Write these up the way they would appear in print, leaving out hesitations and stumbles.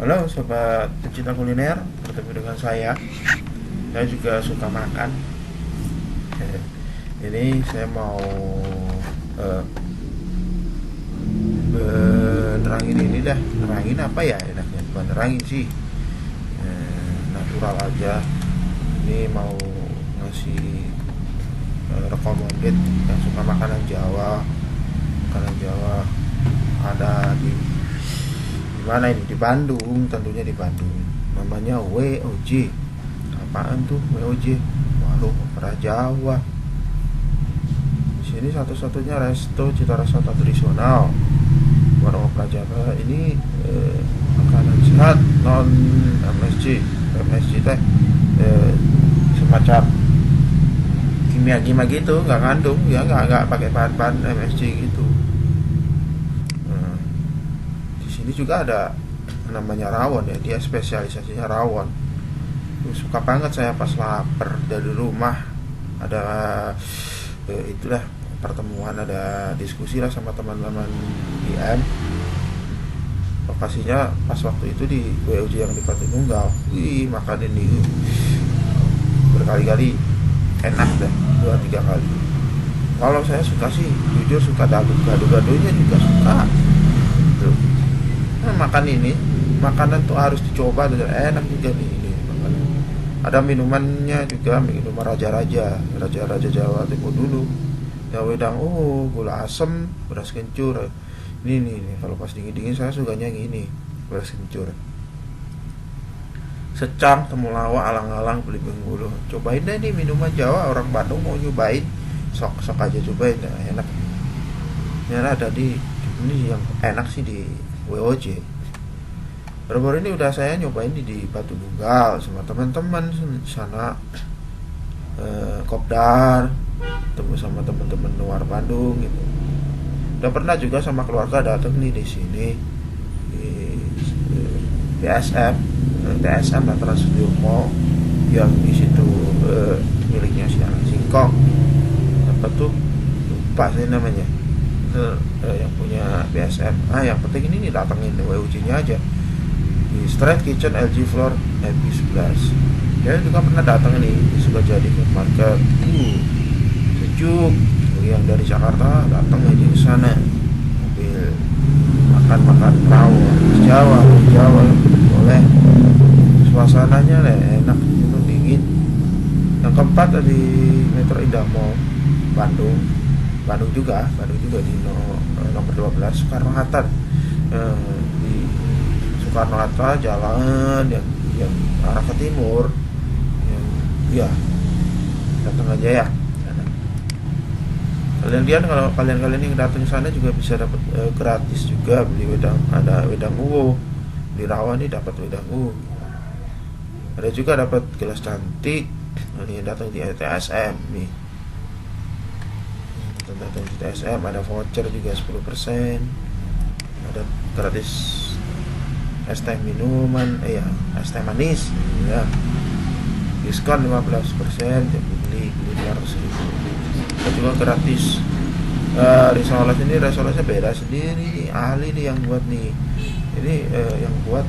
Halo sobat pecinta kuliner, bertemu dengan saya. Saya juga suka makan. Ini saya mau eh, nerangin ini dah. Nerangin apa ya enaknya? Bukan nerangin sih, natural aja. Ini mau ngasih recommended yang suka makanan Jawa. Makanan Jawa ada di mana ini, di Bandung, tentunya di Bandung. Namanya WOJ. Apaan tuh WOJ? Warung Opera Jawa. Di sini satu-satunya resto cita rasa tradisional. Warung Opera Jawa ini makanan sehat, non MSG. MSG teh semacam kimia-kimia gitu, nggak ngandung ya, nggak pakai bahan-bahan MSG gitu. Ini juga ada namanya rawon ya, dia spesialisasinya rawon. Suka banget saya pas lapar dari rumah. Ada itulah pertemuan, ada diskusi lah sama teman-teman IM. Lokasinya pas waktu itu di WOJ yang di Batu Nunggal. Makan ini berkali-kali, enak dah, 2-3 kali. Kalau saya suka sih, jujur suka gado-gadonya juga suka. Tuh. Makan ini, makanan tuh harus dicoba, enak juga nih ini makanan. Ada minumannya juga, minuman raja-raja Jawa Timur dulu. Ya wedang gula asem, beras kencur. Ini kalau pas dingin saya sukanya gini, beras kencur. Secang, temulawak, alang-alang, beli Bengkulu. Cobain deh nih minuman Jawa, orang Bandung mau nyobain. Sok aja cobain, enak. Ini ada ini yang enak sih di WOJ. Baru-baru ini udah saya nyobain di Batu Nunggal sama teman-teman sana, kopdar, ketemu sama teman-teman luar Bandung gitu. Udah pernah juga sama keluarga datang nih di sini di TSM dan Trans Studio Mall yang di situ miliknya si anak singkong. Apa tuh? Lupa sih namanya. Yang punya BSM. Yang penting ini datangin WOJ-nya aja di Street Kitchen LG Floor MP11. Dia juga pernah datang nih di Sukajadi Food Market. Sejuk. Yang dari Jakarta datang aja ke sana, ambil makan rawon Jawa boleh. Suasananya enak, minum dingin. Yang keempat di Metro Indah Mall Bandung juga di nomor 12 Soekarno-Hatta. Di Soekarno-Hatta jalan yang arah ke timur, yang datang aja ya. Kalau kalian yang datang sana juga bisa dapat gratis juga, beli wedang, ada wedang uwo. Di rawon ini dapat wedang uwo. Ada juga dapat gelas cantik. Ini datang di TSM nih. Datang di TSM ada voucher juga 10%. Ada gratis es teh minuman, es teh manis ya. Diskon 15%, beli 200.000. Ada juga gratis risolanya beda sendiri, ahli nih yang buat nih. Ini yang buat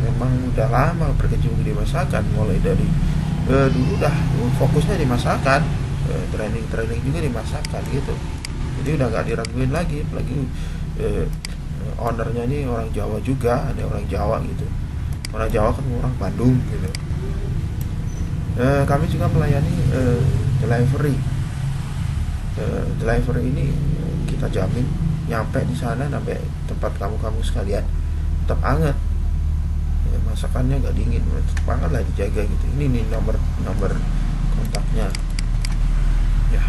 memang udah lama berkecimpung di masakan, mulai dari dulu fokusnya di masakan, training juga di masakan gitu. Jadi udah gak diraguin lagi, apalagi ownernya ini orang Jawa juga, ada orang Jawa gitu. Orang Jawa kan orang Bandung gitu. Kami juga melayani delivery ini, kita jamin nyampe di sana, sampai tempat kamu sekalian tetap hangat. Masakannya gak dingin, tetap hangat lah, dijaga gitu. Ini nih nomor kontaknya ya.